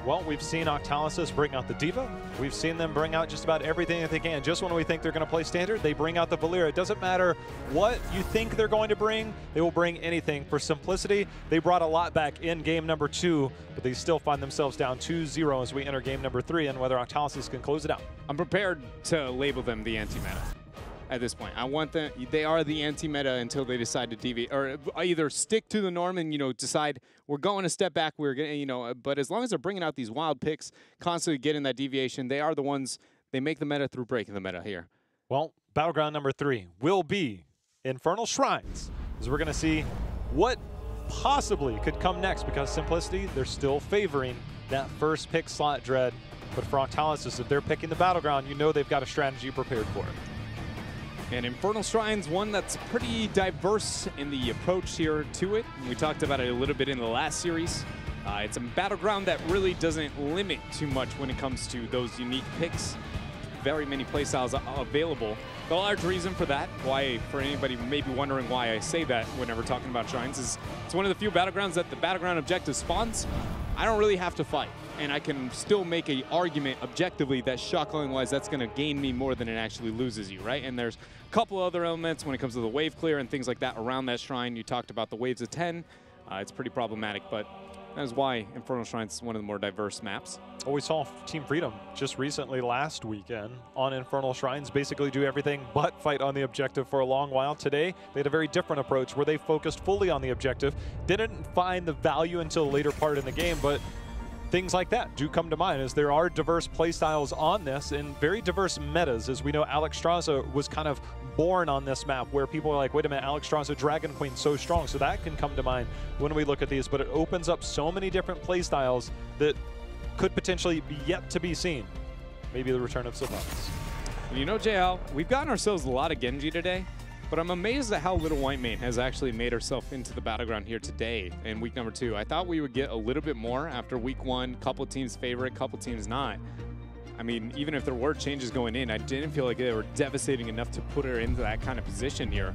Well, we've seen Octalysis bring out the Diva. We've seen them bring out just about everything that they can. Just when we think they're going to play standard, they bring out the Valeera. It doesn't matter what you think they're going to bring, they will bring anything. For simplicity, they brought a lot back in game number 2, but they still find themselves down 2-0 as we enter game number 3, and whether Octalysis can close it out. I'm prepared to label them the anti-meta at this point. I want them, they are the anti-meta until they decide to deviate, or either stick to the norm and, decide we're going a step back, we're going, but as long as they're bringing out these wild picks, constantly getting that deviation, they are the ones, they make the meta through breaking the meta here. Well, battleground number 3 will be Infernal Shrines, as we're going to see what possibly could come next, because Simplicity, they're still favoring that first pick slot Dread. But for Octalysis, if they're picking the battleground, they've got a strategy prepared for it. And Infernal Shrine's one that's pretty diverse in the approach here to it. We talked about it a little bit in the last series. It's a battleground that really doesn't limit too much when it comes to those unique picks. Very many playstyles available. The large reason for that, why, for anybody maybe wondering why I say that whenever talking about Shrines, is it's one of the few battlegrounds that the battleground objective spawns. I don't really have to fight, and I can still make an argument objectively that shot calling-wise, that's going to gain me more than it actually loses you, right? And there's a couple other elements when it comes to the wave clear and things like that around that shrine. You talked about the waves of 10. It's pretty problematic, but that is why Infernal Shrines is one of the more diverse maps. Well, we saw Team Freedom just recently last weekend on Infernal Shrines basically do everything but fight on the objective for a long while. Today, they had a very different approach where they focused fully on the objective, didn't find the value until a later part in the game, but things like that do come to mind as there are diverse playstyles on this and very diverse metas. As we know, Alexstrasza was kind of born on this map where people are like, wait a minute, Alexstrasza Dragon Queen so strong. So that can come to mind when we look at these, but it opens up so many different playstyles that could potentially be yet to be seen. Maybe the return of Sylvanas. JL, we've gotten ourselves a lot of Genji today, but I'm amazed at how little Whitemane has actually made herself into the battleground here today in week number 2. I thought we would get a little bit more after week 1, couple teams favorite, couple teams not. I mean, even if there were changes going in, I didn't feel like they were devastating enough to put her into that kind of position here.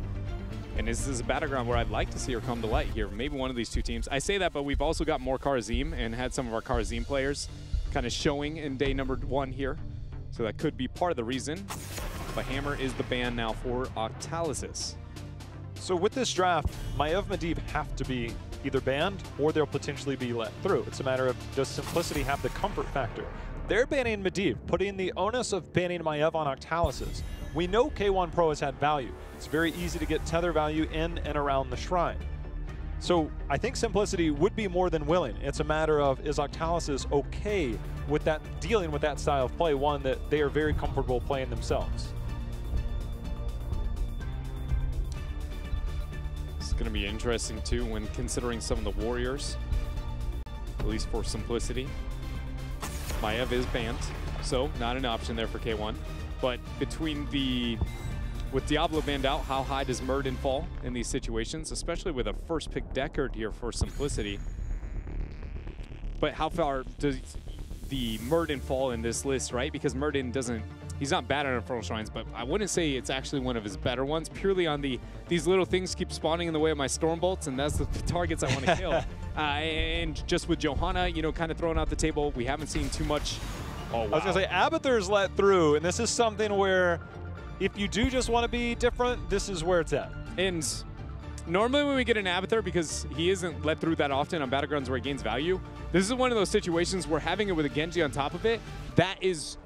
And this is a battleground where I'd like to see her come to light here. Maybe one of these two teams. I say that, but we've also got more Karazim and had some of our Karazim players kind of showing in day number 1 here. So that could be part of the reason. But Hammer is the ban now for Octalysis. So with this draft, Maiev Medivh have to be either banned or they'll potentially be let through. It's a matter of, does Simplicity have the comfort factor? They're banning Medivh, putting the onus of banning Maiev on Octalysis. We know K1 Pro has had value. It's very easy to get tether value in and around the shrine. So I think Simplicity would be more than willing. It's a matter of, is Octalysis okay with that, dealing with that style of play, one that they are very comfortable playing themselves? It's going to be interesting too when considering some of the warriors, at least for Simplicity. Maiev is banned, so not an option there for K1. But between with Diablo banned out, how high does Murden fall in these situations, especially with a first pick Deckard here for Simplicity? But how far does the Murden fall in this list, right? Because Murden doesn't, he's not bad on Infernal Shrines, but I wouldn't say it's actually one of his better ones, purely on these little things keep spawning in the way of my Stormbolts, and that's the targets I want to kill. And just with Johanna, kind of throwing out the table, we haven't seen too much. Oh, wow. I was going to say, Abathur's let through, and this is something where if you do just want to be different, this is where it's at. And normally when we get an Abathur, because he isn't let through that often on battlegrounds where he gains value, this is one of those situations where having it with a Genji on top of it, that is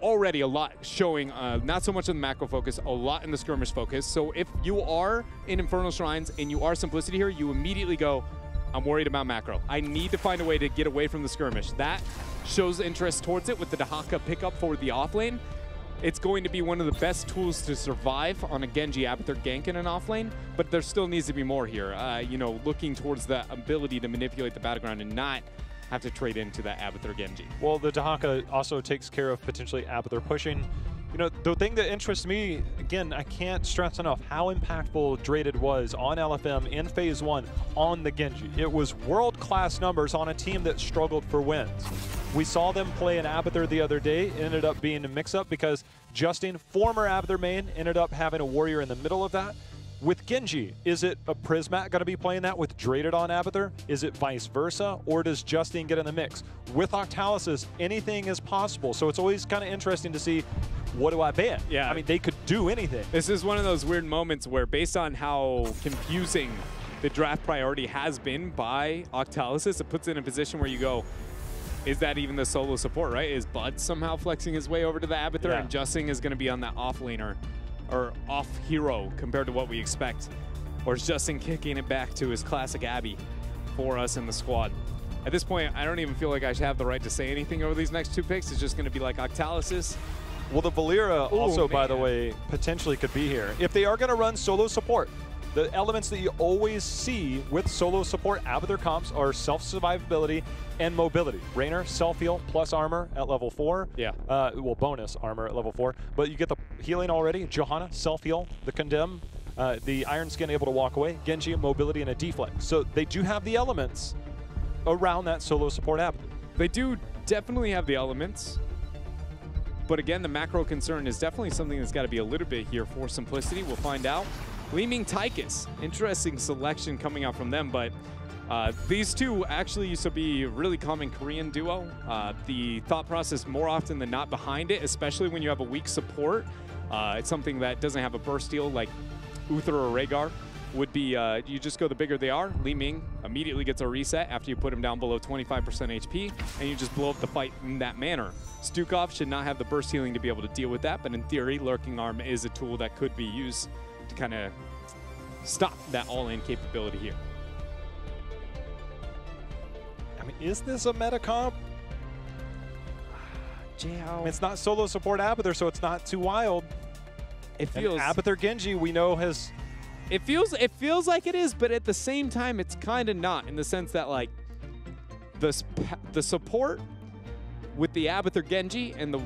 already a lot showing, not so much in the macro focus, a lot in the skirmish focus. So if you are in Infernal Shrines and you are Simplicity here, you immediately go, I'm worried about macro. I need to find a way to get away from the skirmish. That shows interest towards it with the Dahaka pickup for the offlane. It's going to be one of the best tools to survive on a Genji Abathur gank in an offlane, but there still needs to be more here. Looking towards the ability to manipulate the battleground and not have to trade into that Abathur Genji. Well, the Dahaka also takes care of potentially Abathur pushing. The thing that interests me, again, I can't stress enough how impactful Draded was on LFM in Phase 1 on the Genji. It was world-class numbers on a team that struggled for wins. We saw them play an Abathur the other day. It ended up being a mix-up because Justin, former Abathur main, ended up having a warrior in the middle of that. With Genji, is it a Prismat going to be playing that with Draded on Abathur? Is it vice versa? Or does Justine get in the mix? With Octalysis, anything is possible. So it's always kind of interesting to see, what do I ban? Yeah. I mean, they could do anything. This is one of those weird moments where, based on how confusing the draft priority has been by Octalysis, it puts it in a position where you go, is that even the solo support, right? Is Bud somehow flexing his way over to the Abathur, and Justine is going to be on that off laner, or off hero compared to what we expect? Or is Justine kicking it back to his classic Abby for us in the squad? At this point, I don't even feel like I should have the right to say anything over these next two picks. It's just going to be like Octalysis. Well, the Valera also, by the way, potentially could be here. If they are going to run solo support, the elements that you always see with solo support Abathur comps are self-survivability and mobility. Raynor, self-heal plus armor at level 4. Yeah. Well, bonus armor at level 4. But you get the healing already. Johanna, self-heal. The Condemn, the Iron Skin able to walk away. Genji, mobility, and a deflect. So they do have the elements around that solo support Abathur. They do definitely have the elements. But again, the macro concern is definitely something that's got to be a little bit here for simplicity. We'll find out. Gleaming Tychus, interesting selection coming out from them, but these two actually used to be a really common Korean duo. The thought process more often than not behind it, especially when you have a weak support, it's something that doesn't have a burst steal like Uther or Rhaegar, would be you just go the bigger they are. Li Ming immediately gets a reset after you put him down below 25% HP, and you just blow up the fight in that manner. Stukov should not have the burst healing to be able to deal with that, but in theory, Lurking Arm is a tool that could be used to kind of stop that all-in capability here. I mean, is this a meta comp? I mean, it's not solo support Abathur, so it's not too wild. It feels Abathur Genji, we know, has... It feels like it is, but at the same time, it's kind of not, in the sense that, like, the support with the Abathur Genji and the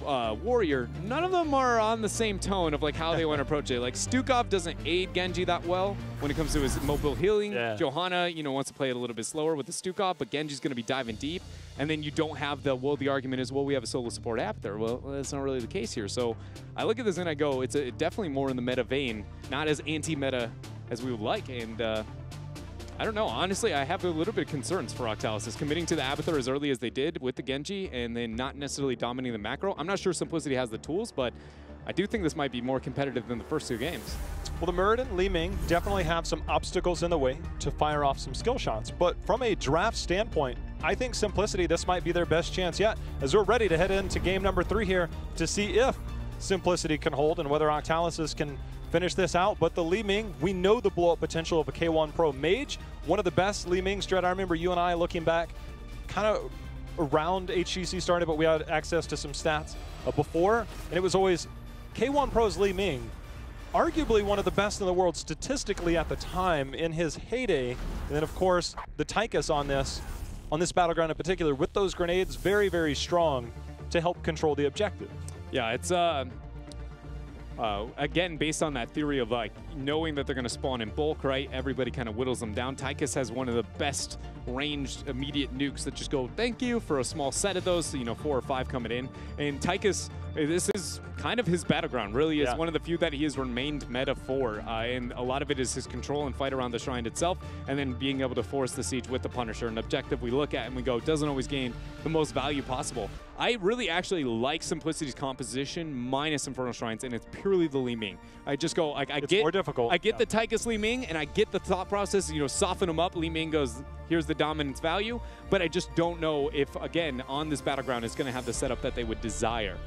Warrior, none of them are on the same tone of like how they want to approach it. Like Stukov doesn't aid Genji that well when it comes to his mobile healing. Yeah. Johanna, wants to play it a little bit slower with the Stukov, but Genji's going to be diving deep. And then you don't have the, well, the argument is, well, we have a solo support Abathur. Well, that's not really the case here. So I look at this and I go, it's definitely more in the meta vein, not as anti-meta as we would like. And I don't know. Honestly, I have a little bit of concerns for Octalysis committing to the Abathur as early as they did with the Genji and then not necessarily dominating the macro. I'm not sure Simplicity has the tools, but I do think this might be more competitive than the first two games. Well, the Muradin, Li Ming definitely have some obstacles in the way to fire off some skill shots. But from a draft standpoint, I think Simplicity, this might be their best chance yet, as we're ready to head into game number 3 here to see if Simplicity can hold and whether Octalysis can finish this out. But the Li Ming, we know the blow-up potential of a K1 Pro Mage. One of the best Li Mings, Dredd. I remember you and I looking back kind of around HGC started, but we had access to some stats before, and it was always K1 Pro's Li Ming, arguably one of the best in the world statistically at the time in his heyday. And then, of course, the Tychus on this battleground in particular, with those grenades, very, very strong to help control the objective. Yeah, it's again, based on that theory of like knowing that they're going to spawn in bulk, right? Everybody kind of whittles them down. Tychus has one of the best ranged immediate nukes that just go, thank you, for a small set of those, 4 or 5 coming in. And Tychus, this is kind of his battleground, really is one of the few that he has remained meta for. And a lot of it is his control and fight around the shrine itself, and then being able to force the siege with the Punisher, an objective we look at and we go, doesn't always gain the most value possible. I really actually like Simplicity's composition minus Infernal Shrines, and it's purely the Li Ming. I just go, I it's get more difficult. I get the Tychus Li Ming, and I get the thought process, soften him up. Li Ming goes, here's the dominance value, but I just don't know if, again, on this battleground, it's going to have the setup that they would desire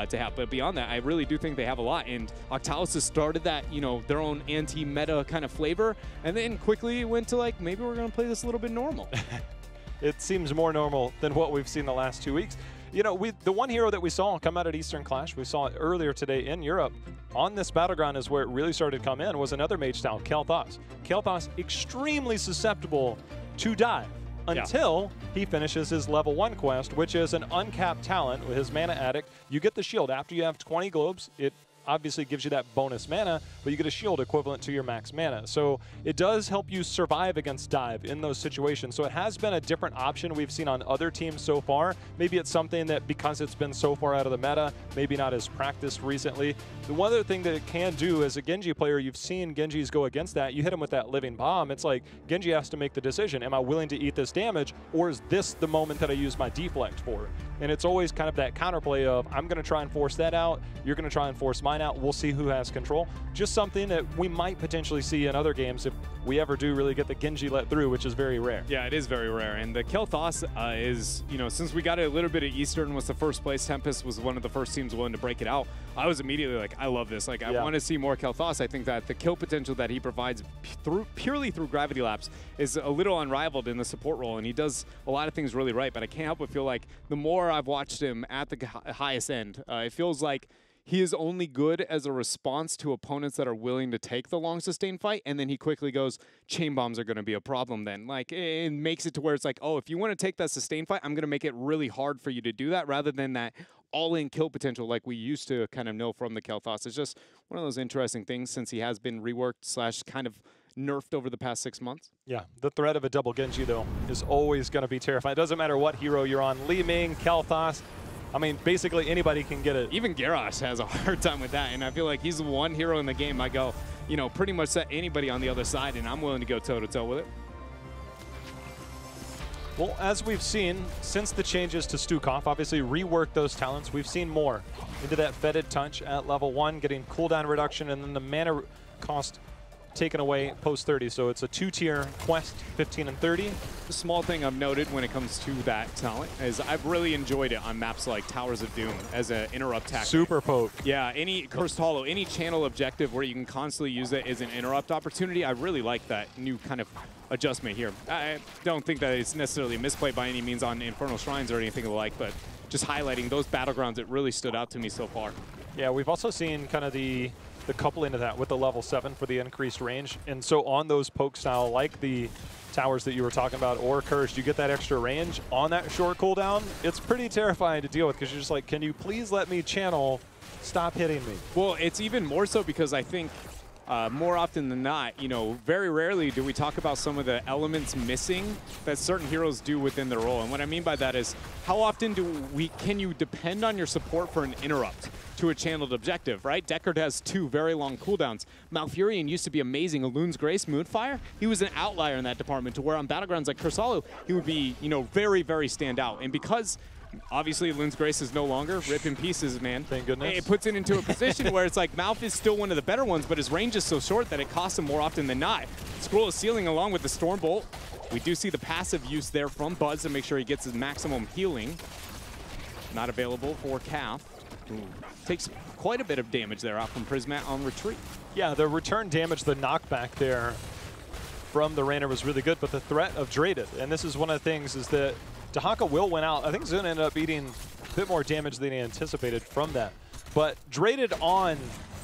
to have. But beyond that, I really do think they have a lot, and Octalysis started that, their own anti-meta kind of flavor, and then quickly went to like, maybe we're going to play this a little bit normal. It seems more normal than what we've seen the last 2 weeks. The one hero that we saw come out at Eastern Clash, we saw it earlier today in Europe, on this battleground is where it really started to come in, was another mage style, Kael'thas. Kael'thas extremely susceptible to dive until he finishes his level 1 quest, which is an uncapped talent with his Mana Addict. You get the shield. After you have 20 globes, it obviously gives you that bonus mana, but you get a shield equivalent to your max mana. So it does help you survive against dive in those situations. So it has been a different option we've seen on other teams so far. Maybe it's something that, because it's been so far out of the meta, maybe not as practiced recently. The one other thing that it can do as a Genji player, you've seen Genjis go against that. You hit him with that living bomb. It's like Genji has to make the decision. Am I willing to eat this damage, or is this the moment that I use my deflect for? And it's always kind of that counterplay of, I'm going to try and force that out. You're going to try and force mine out. We'll see who has control. Just something that we might potentially see in other games if we ever do really get the Genji let through, which is very rare. Yeah, it is very rare. And the Kel'Thas is, you know, since we got it a little bit at Eastern, was the first place. Tempest was one of the first teams willing to break it out. I was immediately like, I love this. Like, I want to see more Kel'Thas. I think that the kill potential that he provides purely through Gravity Laps is a little unrivaled in the support role, and he does a lot of things really right. But I can't help but feel like the more I've watched him at the highest end, it feels like he is only good as a response to opponents that are willing to take the long sustained fight, and then he quickly goes, chain bombs are going to be a problem then. Like, it makes it to where it's like, oh, if you want to take that sustained fight, I'm going to make it really hard for you to do that, rather than that all-in kill potential like we used to kind of know from the Kel'Thas. It's just one of those interesting things since he has been reworked / kind of nerfed over the past 6 months. Yeah, the threat of a double Genji, though, is always going to be terrifying. It doesn't matter what hero you're on. Li Ming, Kel'Thas, I mean, basically anybody can get it. Even Garrosh has a hard time with that, and I feel like he's the one hero in the game I go, you know, pretty much set anybody on the other side, and I'm willing to go toe-to-toe with it. Well, as we've seen, since the changes to Stukov, obviously rework those talents, we've seen more into that Fetid Touch at level 1, getting cooldown reduction, and then the mana cost taken away post 30. So it's a 2-tier quest, 15 and 30. The small thing I've noted when it comes to that talent is I've really enjoyed it on maps like Towers of Doom as an interrupt tactic. Super poke. Yeah, any Cursed Hollow, any channel objective where you can constantly use it as an interrupt opportunity, I really like that new kind of adjustment here. I don't think that it's necessarily a misplay by any means on Infernal Shrines or anything like, but just highlighting those battlegrounds, it really stood out to me so far. Yeah, we've also seen kind of the coupling of that with the level 7 for the increased range. And so on those poke style, like the towers that you were talking about, or Cursed, you get that extra range on that short cooldown. It's pretty terrifying to deal with because you're just like, can you please let me channel? Stop hitting me. Well, it's even more so because I think more often than not, you know, very rarely do we talk about some of the elements missing that certain heroes do within their role. And what I mean by that is, how often can you depend on your support for an interrupt to a channeled objective, right? Deckard has 2 very long cooldowns. Malfurion used to be amazing. Elune's Grace, Moonfire, he was an outlier in that department, to where on battlegrounds like Cursed Hollow, he would be, you know, very, very stand out. And because obviously Elune's Grace is no longer, rip in pieces, man. Thank goodness. It puts it into a position where it's like Malf is still one of the better ones, but his range is so short that it costs him more often than not. Scroll of Sealing along with the Stormbolt. We do see the passive use there from Buzz to make sure he gets his maximum healing. Not available for Calf. Ooh. Takes quite a bit of damage there out from Prismat on retreat. Yeah, the return damage, the knockback there from the Rainer was really good, but the threat of Draded, and this is one of the things, is that Dahaka will win out. I think Zun ended up eating a bit more damage than he anticipated from that. But Draded on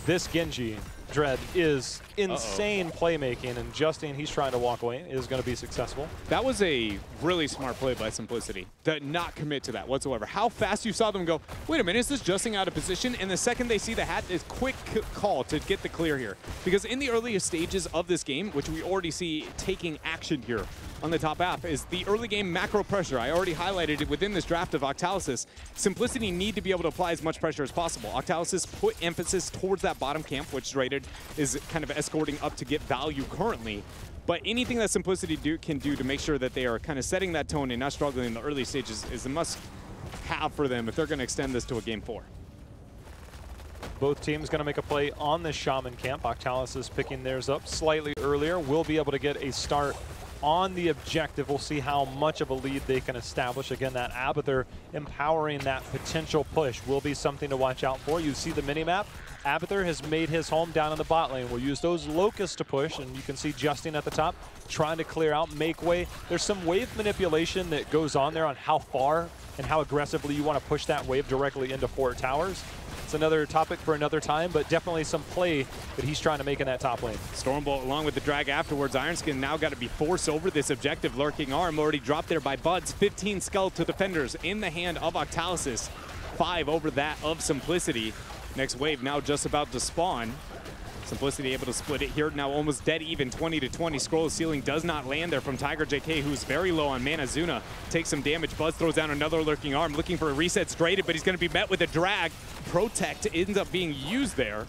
this Genji, Dread, is insane playmaking, and Justine, he's trying to walk away, is going to be successful. That was a really smart play by Simplicity, to not commit to that whatsoever. How fast you saw them go, wait a minute, is this Justine out of position? And the second they see the hat, is quick call to get the clear here. Because in the earliest stages of this game, which we already see taking action here on the top half, is the early game macro pressure. I already highlighted it within this draft of Octalysis. Simplicity need to be able to apply as much pressure as possible. Octalysis put emphasis towards that bottom camp, which Draded is kind of escorting up to get value currently. But anything that Simplicity can do to make sure that they are kind of setting that tone and not struggling in the early stages is a must-have for them if they're going to extend this to a game 4. Both teams going to make a play on the Shaman camp. Octalysis picking theirs up slightly earlier. Will be able to get a start on the objective. We'll see how much of a lead they can establish. Again, that Abathur empowering that potential push will be something to watch out for. You see the minimap. Abathur has made his home down in the bot lane. We'll use those locusts to push, and you can see Justine at the top trying to clear out, make way. There's some wave manipulation that goes on there on how far and how aggressively you want to push that wave directly into Fort Towers. It's another topic for another time, but definitely some play that he's trying to make in that top lane. Stormbolt along with the drag afterwards. Ironskin now got to be forced over this objective. Lurking Arm already dropped there by Buds. 15 skeletal defenders in the hand of Octalysis. 5 over that of Simplicity. Next wave now just about to spawn. Simplicity able to split it here. Now almost dead even, 20 to 20. Scroll of Ceiling does not land there from Tiger JK, who's very low on mana. Zuna takes some damage. Buzz throws down another Lurking Arm, looking for a reset straighted, but he's going to be met with a drag. Protect ends up being used there.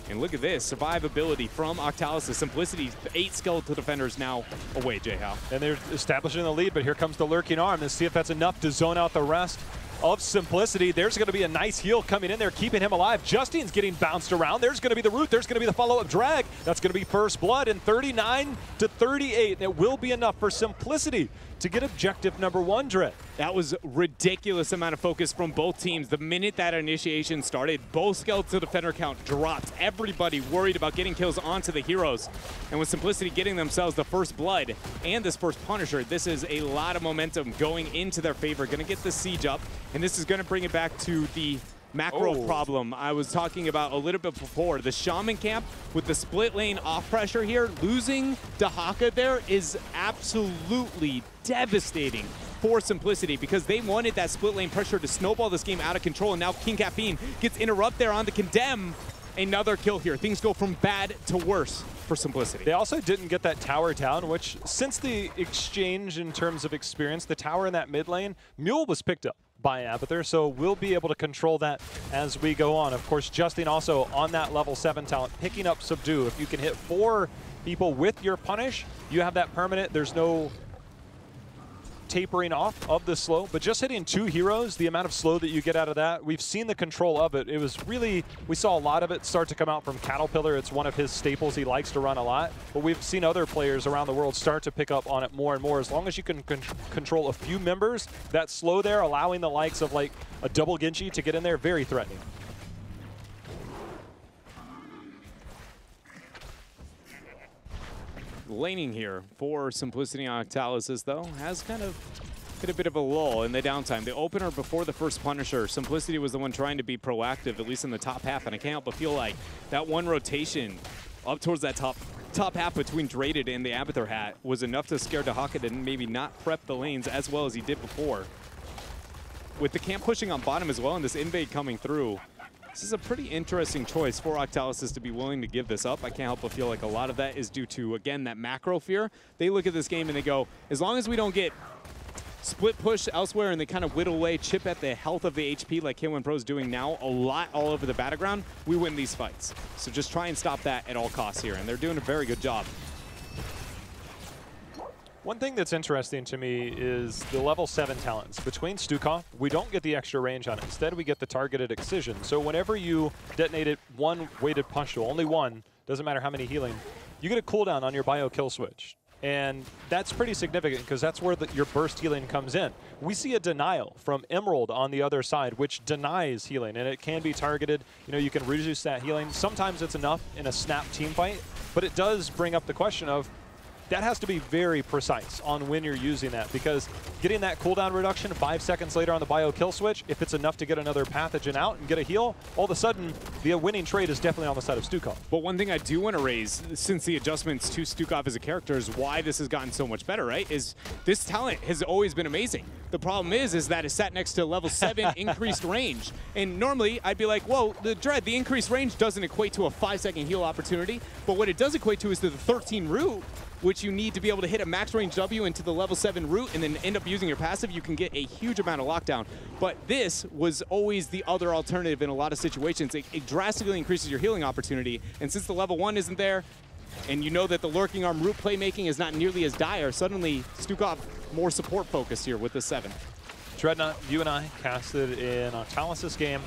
And look at this, survivability from Octalysis. Simplicity, 8 skeletal defenders now away, J-How. And they're establishing the lead, but here comes the Lurking Arm. Let's see if that's enough to zone out the rest of Simplicity. There's going to be a nice heal coming in there, keeping him alive. Justine's getting bounced around. There's going to be the root. There's going to be the follow-up drag. That's going to be first blood, and 39 to 38. And it will be enough for Simplicity to get objective number 1, Dread. That was ridiculous amount of focus from both teams. The minute that initiation started, both skeletal defender count dropped. Everybody worried about getting kills onto the heroes. And with Simplicity getting themselves the first blood and this first Punisher, this is a lot of momentum going into their favor. Going to get the siege up, and this is going to bring it back to the macro problem I was talking about a little bit before. The Shaman camp with the split lane off pressure here, losing Dahaka there is absolutely devastating for Simplicity, because they wanted that split lane pressure to snowball this game out of control, and now King Caffeine gets interrupt there on the Condemn. Another kill here. Things go from bad to worse for Simplicity. They also didn't get that tower down, which since the exchange in terms of experience, the tower in that mid lane, Mule was picked up by Abathur, so we'll be able to control that as we go on. Of course, Justine also on that level 7 talent, picking up Subdue. If you can hit 4 people with your punish, you have that permanent. There's no tapering off of the slow, but just hitting 2 heroes, the amount of slow that you get out of that, we've seen the control of it. It was really, we saw a lot of it start to come out from Caterpillar. It's one of his staples. He likes to run a lot, but we've seen other players around the world start to pick up on it more and more. As long as you can control a few members, that slow there, allowing the likes of like a double Genji to get in there, very threatening. Laning here for Simplicity on Octalysis, though, has kind of hit a bit of a lull in the downtime. The opener before the first Punisher, Simplicity was the one trying to be proactive, at least in the top half, and I can't help but feel like that one rotation up towards that top half between Draded and the Abathur hat was enough to scare Dahaka to maybe not prep the lanes as well as he did before. With the camp pushing on bottom as well and this invade coming through, this is a pretty interesting choice for Octalysis to be willing to give this up. I can't help but feel like a lot of that is due to, again, that macro fear. They look at this game and they go, as long as we don't get split push elsewhere and they kind of whittle away, chip at the health of the HP like K1 Pro's doing now a lot all over the battleground, we win these fights. So just try and stop that at all costs here, and they're doing a very good job. One thing that's interesting to me is the level 7 talents. Between Stukov, we don't get the extra range on it. Instead, we get the targeted excision. So whenever you detonated 1 weighted punch to only 1, doesn't matter how many healing, you get a cooldown on your bio kill switch. And that's pretty significant because that's where your burst healing comes in. We see a denial from Emerald on the other side, which denies healing, and it can be targeted. You know, you can reduce that healing. Sometimes it's enough in a snap team fight, but it does bring up the question of that has to be very precise on when you're using that, because getting that cooldown reduction 5 seconds later on the bio kill switch, if it's enough to get another pathogen out and get a heal, all of a sudden the winning trade is definitely on the side of Stukov. But one thing I do want to raise, since the adjustments to Stukov as a character is why this has gotten so much better, right? Is this talent has always been amazing. The problem is that it's sat next to level 7 increased range. And normally I'd be like, whoa, the Dread, the increased range doesn't equate to a 5-second heal opportunity, but what it does equate to is to the 13 root, which you need to be able to hit a max range W into the level 7 root and then end up using your passive. You can get a huge amount of lockdown. But this was always the other alternative in a lot of situations. It drastically increases your healing opportunity. And since the level 1 isn't there, and you know that the Lurking Arm root playmaking is not nearly as dire, suddenly Stukov more support focused here with the 7. Dreadnought, you and I casted in Octalysis game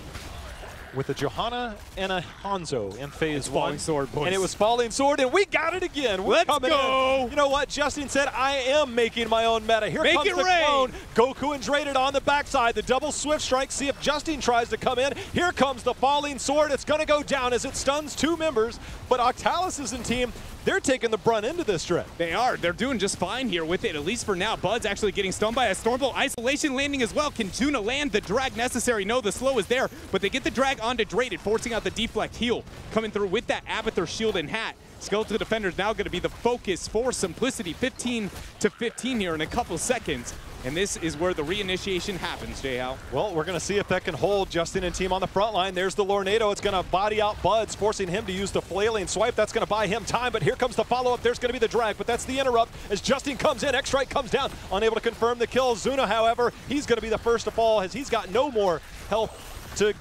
with a Johanna and a Hanzo in phase 1. Falling Sword, boys. And it was Falling Sword, and we got it again. We're Let's go! In. You know what? Justine said, I am making my own meta. Here Make comes it the rain. clone. Goku and Draded on the backside. The double Swift Strike. See if Justine tries to come in. Here comes the Falling Sword. It's going to go down as it stuns 2 members. But Octalysis and team, they're taking the brunt into this Dread. They are. They're doing just fine here with it, at least for now. Bud's actually getting stunned by a Stormbolt. Isolation landing as well. Can Tuna land the drag necessary? No, the slow is there, but they get the drag onto Draded, forcing out the deflect heal. Coming through with that Abathur shield and hat. Skeletal Defender is now going to be the focus for Simplicity. 15 to 15 here in a couple seconds. And this is where the reinitiation happens, J-How. Well, we're going to see if that can hold Justin and team on the front line. There's the Lornado. It's going to body out Buds, forcing him to use the flailing swipe. That's going to buy him time, but here comes the follow-up. There's going to be the drag, but that's the interrupt as Justin comes in. X-Strike comes down, unable to confirm the kill. Zuna, however, he's going to be the first to fall as he's got no more health to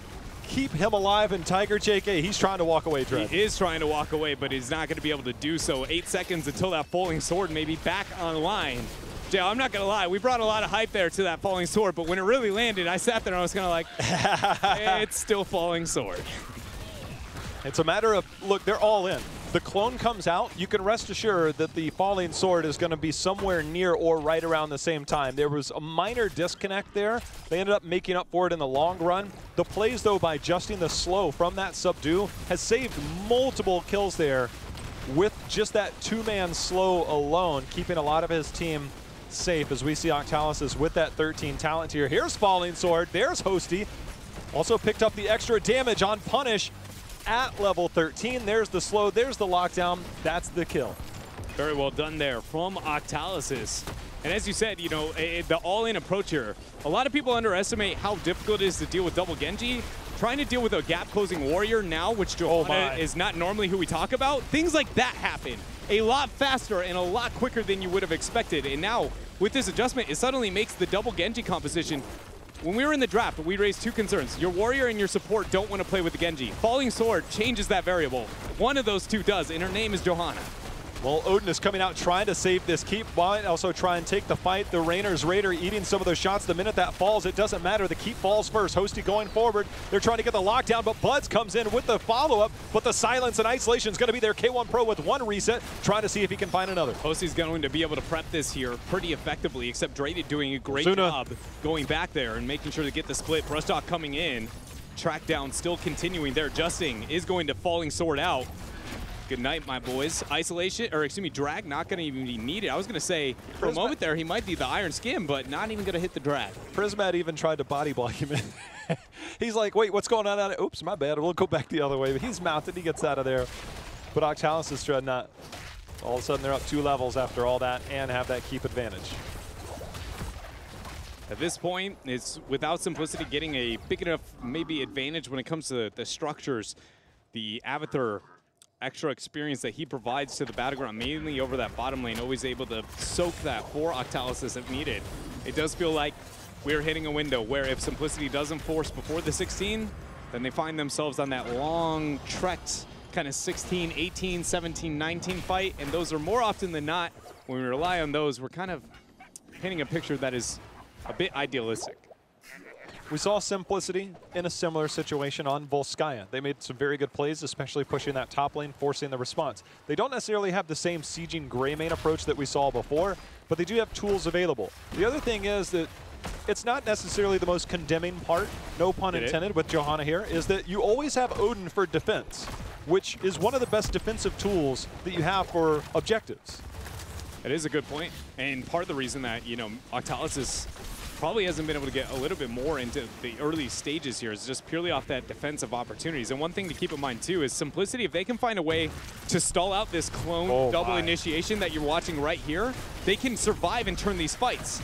keep him alive. And Tiger JK, he's trying to walk away, Dread. He is trying to walk away, but he's not going to be able to do so. 8 seconds until that falling sword may be back online. Jay, I'm not going to lie, we brought a lot of hype there to that falling sword, but when it really landed, I sat there and I was kind of like, it's still falling sword. It's a matter of, look, they're all in. The clone comes out, you can rest assured that the falling sword is going to be somewhere near or right around the same time. There was a minor disconnect there. They ended up making up for it in the long run. The plays, though, by adjusting the slow from that subdue has saved multiple kills there with just that two-man slow alone, keeping a lot of his team safe as we see Octalysis with that 13 talent here. Here's Falling Sword, there's Hosty. Also picked up the extra damage on Punish at level 13. There's the slow, there's the lockdown, that's the kill. Very well done there from Octalysis. And as you said, you know, the all-in approach here, a lot of people underestimate how difficult it is to deal with double Genji. Trying to deal with a gap-closing warrior now, which Johanna is not normally who we talk about, things like that happen a lot faster and a lot quicker than you would have expected. And now, with this adjustment, it suddenly makes the double Genji composition. When we were in the draft, we raised two concerns. Your warrior and your support don't want to play with the Genji. Falling Sword changes that variable. One of those two does, and her name is Johanna. Well, Odin is coming out trying to save this keep, but also try and take the fight. The Rainer's Raider eating some of those shots. The minute that falls, it doesn't matter. The keep falls first. Hosty going forward. They're trying to get the lockdown, but Buds comes in with the follow-up, but the silence and isolation is going to be there. K1 Pro with one reset, trying to see if he can find another. Hosty's going to be able to prep this here pretty effectively, except Draded doing a great job going back there and making sure to get the split. Brushdock coming in. Track down still continuing there. Justing is going to Falling Sword out. Good night, my boys. Isolation, or excuse me, drag not going to even be needed. I was going to say, for a moment there, he might be the Iron Skin, but not even going to hit the drag. Prismat even tried to body block him in. He's like, wait, what's going on? Oops, my bad. We'll go back the other way. But he's mounted. He gets out of there. But Octalysis Dreadnought, all of a sudden they're up 2 levels after all that and have that keep advantage. At this point, it's without Simplicity getting a big enough maybe advantage when it comes to the structures. The Avatar extra experience that he provides to the battleground, mainly over that bottom lane, always able to soak that for Octalysis if needed. It does feel like we're hitting a window where if Simplicity doesn't force before the 16, then they find themselves on that long trekked kind of 16, 18, 17, 19 fight, and those are more often than not, when we rely on those, we're kind of painting a picture that is a bit idealistic. We saw Simplicity in a similar situation on Volskaya. They made some very good plays, especially pushing that top lane, forcing the response. They don't necessarily have the same sieging gray main approach that we saw before, but they do have tools available. The other thing is that it's not necessarily the most condemning part, no pun intended with Johanna here, is that you always have Odin for defense, which is one of the best defensive tools that you have for objectives. That is a good point, and part of the reason that, you know, Octalysis probably hasn't been able to get a little bit more into the early stages here is just purely off that defensive opportunities. And one thing to keep in mind too is Simplicity, if they can find a way to stall out this clone double initiation that you're watching right here, they can survive and turn these fights.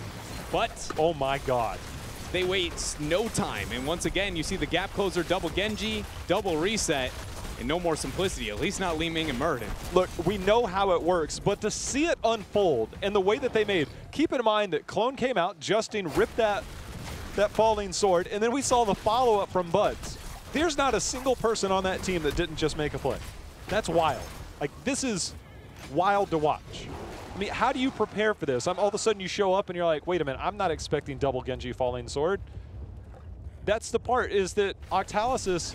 But oh my god, they wait no time. And once again, you see the gap closer, double Genji, double reset, and no more Simplicity, at least not Li Ming and Murden. Look, we know how it works, but to see it unfold and the way that they made, keep in mind that Clone came out, Justin ripped that Falling Sword, and then we saw the follow-up from Buds. There's not a single person on that team that didn't just make a play. That's wild. Like, this is wild to watch. I mean, how do you prepare for this? All of a sudden you show up and you're like, wait a minute, I'm not expecting double Genji Falling Sword. That's the part, is that Octalysis,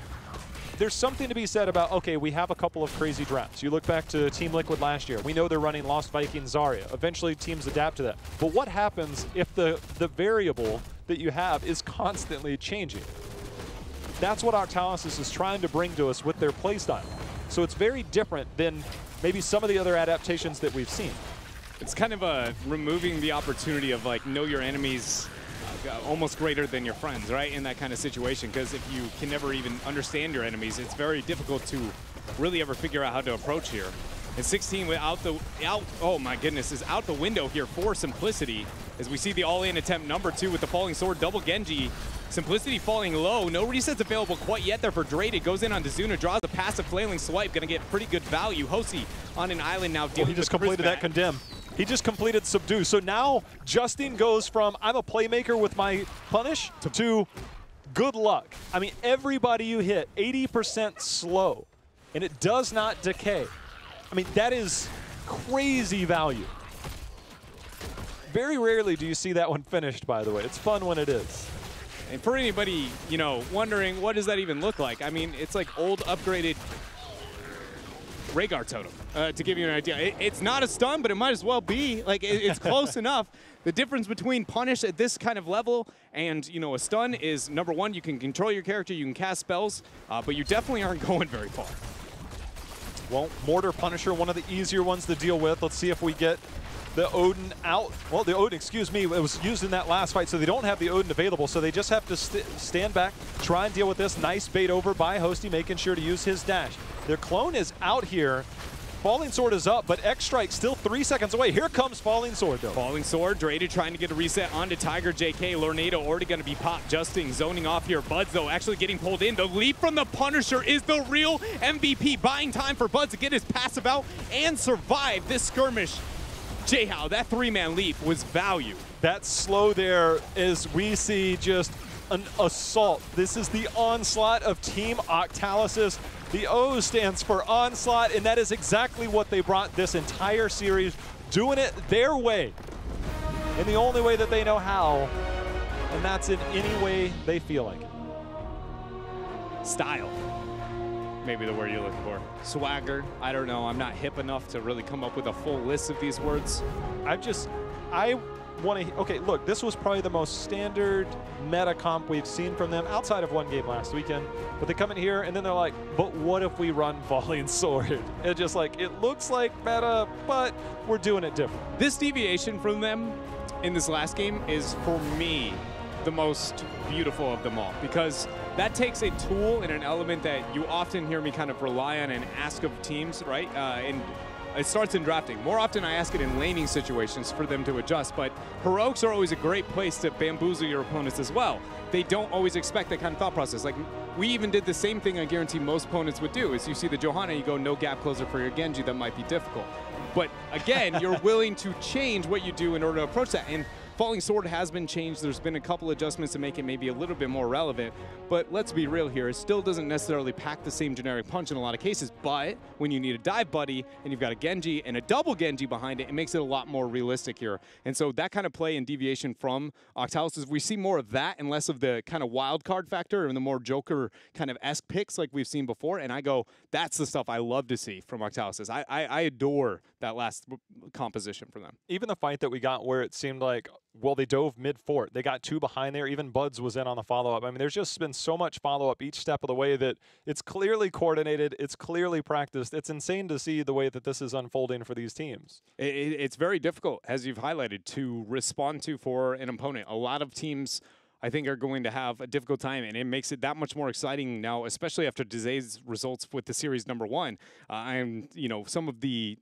there's something to be said about, okay, we have a couple of crazy drafts. You look back to Team Liquid last year. We know they're running Lost Viking Zarya. Eventually, teams adapt to that. But what happens if the variable that you have is constantly changing? That's what Octalysis is trying to bring to us with their playstyle. So it's very different than maybe some of the other adaptations that we've seen. It's kind of removing the opportunity of, like, know your enemies almost greater than your friends, right, in that kind of situation, because if you can never even understand your enemies, it's very difficult to really ever figure out how to approach here. And 16 without oh my goodness, is out the window here for Simplicity. as we see the all-in attempt number 2 with the falling sword, double Genji. Simplicity falling low. No resets available quite yet there for Drake. It goes in on Dazuna, draws a passive flailing swipe, gonna get pretty good value. Hosey on an island now dealing with he just completed that condemn. He just completed subdue. So now Justin goes from I'm a playmaker with my punish to good luck. I mean, everybody you hit, 80% slow, and it does not decay. I mean, that is crazy value. Very rarely do you see that one finished, by the way. It's fun when it is. And for anybody, you know, wondering what does that even look like? I mean, it's like old upgraded Rhaegar Totem, to give you an idea. It's not a stun, but it might as well be. Like, it's close enough. The difference between punish at this kind of level and, you know, a stun is, number one, you can control your character, you can cast spells, but you definitely aren't going very far. Well, Mortar Punisher, one of the easier ones to deal with. Let's see if we get the Odin out. Well, the Odin, excuse me, it was used in that last fight, so they don't have the Odin available, so they just have to stand back, try and deal with this. Nice bait over by Hosty, making sure to use his dash. Their clone is out here. Falling Sword is up, but X-Strike still 3 seconds away. Here comes Falling Sword, though. Falling Sword, Drake trying to get a reset onto Tiger JK. Lornado already going to be popped. Justin zoning off here. Buds, though, actually getting pulled in. The leap from the Punisher is the real MVP, buying time for Buds to get his passive out and survive this skirmish. J-How, that 3-man leap was value. That slow there is, we see just an assault. This is the onslaught of Team Octalysis. The O stands for onslaught, and that is exactly what they brought this entire series, doing it their way, in the only way that they know how, and that's in any way they feel like it. Style, maybe the word you're looking for. Swagger, I don't know. I'm not hip enough to really come up with a full list of these words. I want to, okay, look, this was probably the most standard meta comp we've seen from them outside of one game last weekend. But they come in here and then they're like, but what if we run Falling Sword? And just like, it looks like meta, but we're doing it different. This deviation from them in this last game is, for me, the most beautiful of them all, because that takes a tool and an element that you often hear me kind of rely on and ask of teams, right? And it starts in drafting. More often I ask it in laning situations for them to adjust, but heroics are always a great place to bamboozle your opponents as well. They don't always expect that kind of thought process. Like, we even did the same thing I guarantee most opponents would do, is you see the Johanna, you go no gap closer for your Genji, that might be difficult. But again, you're willing to change what you do in order to approach that. And Falling Sword has been changed. There's been a couple adjustments to make it maybe a little bit more relevant, but let's be real here. It still doesn't necessarily pack the same generic punch in a lot of cases, but when you need a dive buddy and you've got a Genji and a double Genji behind it, it makes it a lot more realistic here. And so that kind of play and deviation from Octalysis, we see more of that and less of the kind of wild card factor and the more Joker kind of esque picks like we've seen before. And I go, that's the stuff I love to see from Octalysis. I adore that last composition for them. Even the fight that we got where it seemed like, well, they dove mid-fort. They got 2 behind there. Even Buds was in on the follow-up. I mean, there's just been so much follow-up each step of the way that it's clearly coordinated. It's clearly practiced. It's insane to see the way that this is unfolding for these teams. It's very difficult, as you've highlighted, to respond to for an opponent. A lot of teams, I think, are going to have a difficult time, and it makes it that much more exciting now, especially after Dizay's results with the series #1. And, you know, some of the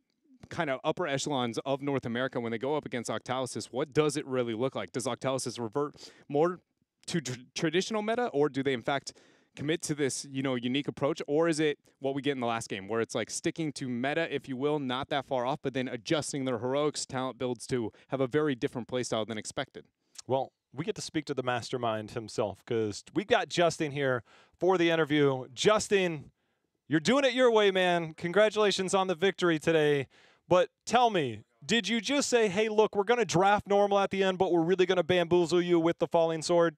kind of upper echelons of North America, when they go up against Octalysis, what does it really look like? Does Octalysis revert more to traditional meta, or do they in fact commit to this, you know, unique approach, or is it what we get in the last game, where it's like sticking to meta, if you will, not that far off, but then adjusting their heroics talent builds to have a very different playstyle than expected? Well, we get to speak to the mastermind himself, because we got Justin here for the interview. Justin, you're doing it your way, man. Congratulations on the victory today. But tell me, did you just say, hey, look, we're going to draft normal at the end, but we're really going to bamboozle you with the Falling Sword?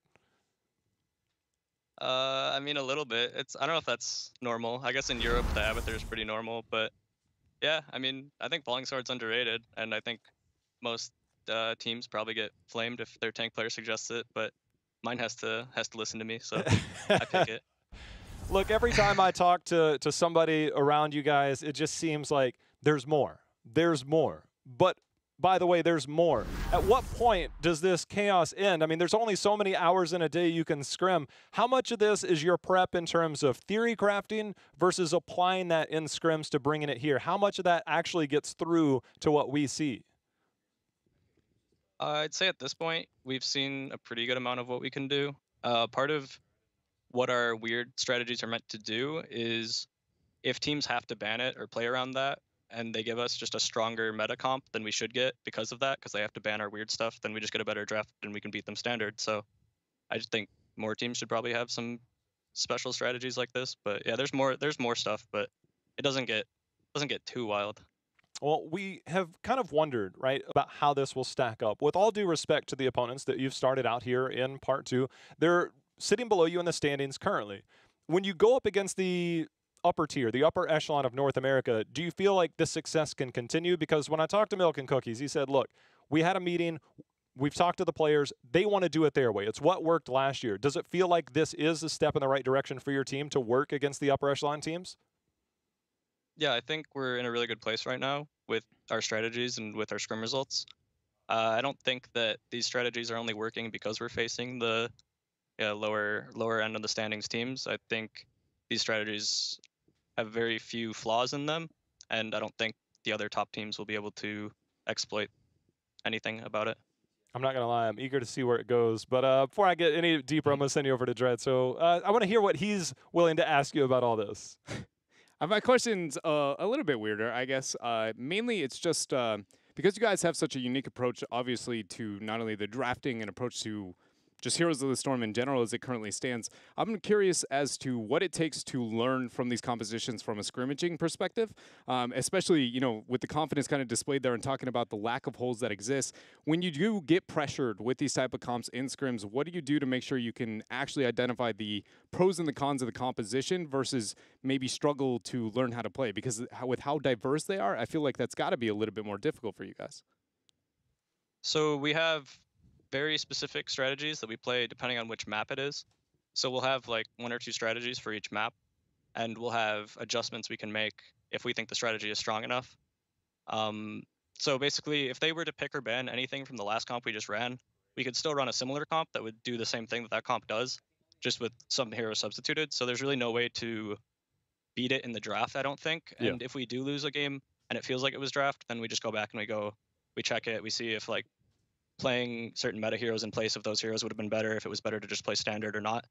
I mean, a little bit. I don't know if that's normal. I guess in Europe, the Abathur is pretty normal. But yeah, I mean, I think Falling Sword's underrated. And I think most teams probably get flamed if their tank player suggests it. But mine has to listen to me, so I pick it. Look, every time I talk to somebody around you guys, it just seems like there's more. There's more. But by the way, there's more. At what point does this chaos end? I mean, there's only so many hours in a day you can scrim. How much of this is your prep in terms of theory crafting versus applying that in scrims to bringing it here? How much of that actually gets through to what we see? I'd say at this point, we've seen a pretty good amount of what we can do. Part of what our weird strategies are meant to do is if teams have to ban it or play around that, and they give us just a stronger meta comp than we should get because of that, because they have to ban our weird stuff, then we just get a better draft and we can beat them standard. So I just think more teams should probably have some special strategies like this. But yeah, there's more stuff, but it doesn't get too wild. Well, we have kind of wondered, right, about how this will stack up. With all due respect to the opponents that you've started out here in part two, they're sitting below you in the standings currently. When you go up against the upper tier, the upper echelon of North America, do you feel like this success can continue? Because when I talked to Milk and Cookies, he said, look, we had a meeting. We've talked to the players. They want to do it their way. It's what worked last year. Does it feel like this is a step in the right direction for your team to work against the upper echelon teams? Yeah, I think we're in a really good place right now with our strategies and with our scrim results. I don't think that these strategies are only working because we're facing the lower end of the standings teams. I think these strategies have very few flaws in them, and I don't think the other top teams will be able to exploit anything about it. I'm not going to lie. I'm eager to see where it goes. But before I get any deeper, I'm going to send you over to Dread. So I want to hear what he's willing to ask you about all this. My question's a little bit weirder, I guess. Mainly, it's just because you guys have such a unique approach, obviously, to not only the drafting and approach to just Heroes of the Storm in general as it currently stands. I'm curious as to what it takes to learn from these compositions from a scrimmaging perspective, especially, you know, with the confidence kind of displayed there and talking about the lack of holes that exist. When you do get pressured with these type of comps in scrims, what do you do to make sure you can actually identify the pros and the cons of the composition versus maybe struggle to learn how to play? Because with how diverse they are, I feel like that's got to be a little bit more difficult for you guys. So we have very specific strategies that we play depending on which map it is. So we'll have like 1 or 2 strategies for each map, and we'll have adjustments we can make if we think the strategy is strong enough. So basically, if they were to pick or ban anything from the last comp we just ran, we could still run a similar comp that would do the same thing that that comp does, just with some heroes substituted. So there's really no way to beat it in the draft, I don't think. Yeah. And if we do lose a game and it feels like it was draft, then we just go back and we check it, we see if like playing certain meta heroes in place of those heroes would have been better, if it was better to just play standard or not.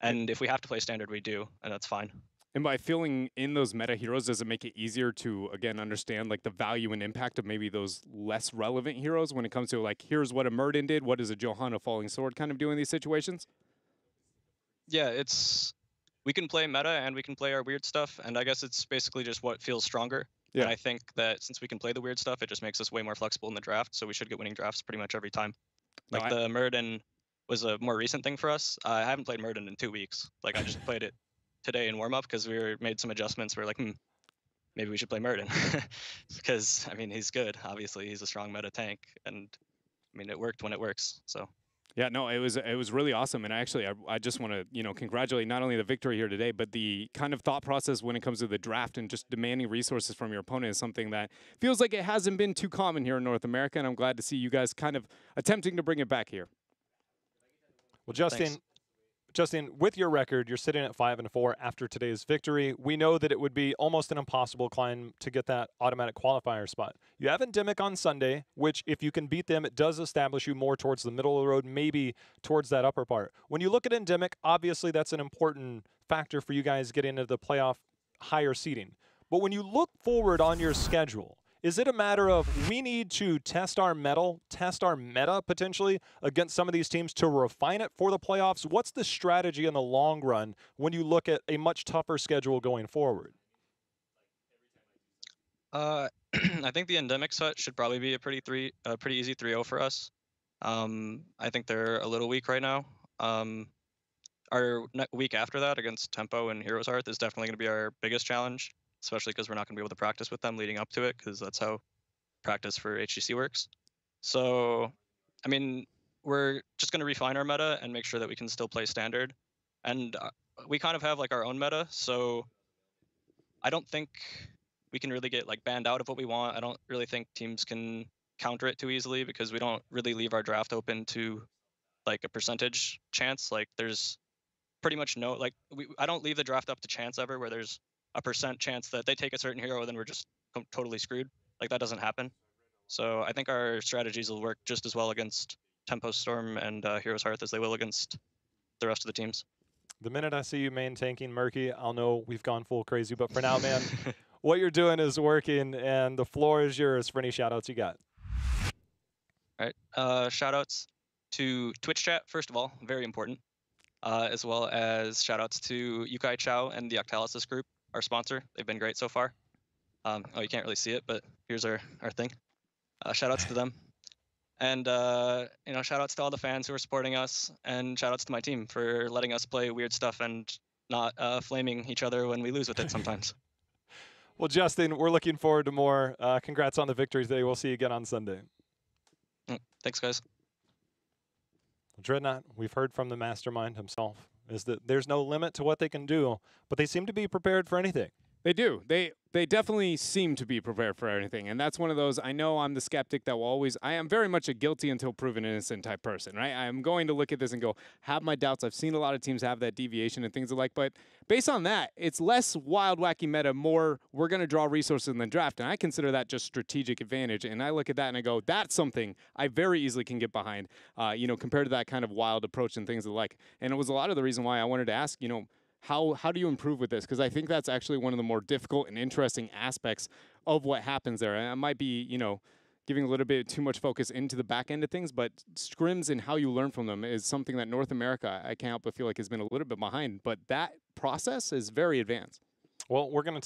And if we have to play standard, we do, and that's fine. And by filling in those meta heroes, does it make it easier to, again, understand like the value and impact of maybe those less relevant heroes when it comes to like, here's what a Murden did, what does a Johanna Falling Sword kind of do in these situations? Yeah, we can play meta and we can play our weird stuff, and I guess it's basically just what feels stronger. Yeah. And I think that since we can play the weird stuff, it just makes us way more flexible in the draft, so we should get winning drafts pretty much every time. No, Like the Murden was a more recent thing for us. I haven't played Murden in 2 weeks. Like I just played it today in warm-up because we made some adjustments. We're like, maybe we should play Murden. Because, I mean, he's good. Obviously, he's a strong meta tank. And, I mean, it worked when it works, so. Yeah, no, it was really awesome, and actually, I just want to congratulate not only the victory here today, but the kind of thought process when it comes to the draft and just demanding resources from your opponent is something that feels like it hasn't been too common here in North America, and I'm glad to see you guys kind of attempting to bring it back here. Well, Justin, with your record, you're sitting at 5-4 after today's victory. We know that it would be almost an impossible climb to get that automatic qualifier spot. You have Endemic on Sunday, which if you can beat them, it does establish you more towards the middle of the road, maybe towards that upper part. When you look at Endemic, obviously that's an important factor for you guys getting into the playoff higher seeding. But when you look forward on your schedule, is it a matter of we need to test our mettle, test our meta potentially against some of these teams to refine it for the playoffs? What's the strategy in the long run when you look at a much tougher schedule going forward? I think the Endemic set should probably be a pretty easy 3-0 for us. I think they're a little weak right now. Our week after that against Tempo and Heroes Hearth is definitely going to be our biggest challenge, especially because we're not going to be able to practice with them leading up to it, because that's how practice for HGC works. So, I mean, we're just going to refine our meta and make sure that we can still play standard. And we kind of have like our own meta, so I don't think we can really get like banned out of what we want. I don't really think teams can counter it too easily, because we don't really leave our draft open to like a percentage chance. Like there's pretty much no, like I don't leave the draft up to chance ever, where there's a % chance that they take a certain hero, then we're just totally screwed. Like that doesn't happen. So I think our strategies will work just as well against Tempo Storm and Heroes Hearth as they will against the rest of the teams. The minute I see you main tanking Murky, I'll know we've gone full crazy. But for now, man, what you're doing is working, and the floor is yours for any shout-outs you got. All right. Shout-outs to Twitch chat, first of all, very important, as well as shout-outs to Yukai Chow and the Octalysis group, our sponsor. They've been great so far. Oh, you can't really see it, but here's our thing. Shout-outs to them. And, shout-outs to all the fans who are supporting us, and shout-outs to my team for letting us play weird stuff and not flaming each other when we lose with it sometimes. Well, Justin, we're looking forward to more. Congrats on the victory today. We'll see you again on Sunday. Thanks, guys. Dreadnought, we've heard from the mastermind himself, is that there's no limit to what they can do, but they seem to be prepared for anything. They do. They definitely seem to be prepared for anything. And that's one of those, I know I'm the skeptic that will always, I am very much a guilty until proven innocent type person, right? I'm going to look at this and go, have my doubts. I've seen a lot of teams have that deviation and things like, but based on that, it's less wild, wacky meta, more we're going to draw resources in the draft. And I consider that just strategic advantage. And I look at that and I go, that's something I very easily can get behind, compared to that kind of wild approach and things like. And it was a lot of the reason why I wanted to ask, how do you improve with this? Because I think that's actually one of the more difficult and interesting aspects of what happens there. And I might be, giving a little bit too much focus into the back end of things, but scrims and how you learn from them is something that North America, I can't help but feel like has been a little bit behind. But that process is very advanced. Well, we're going to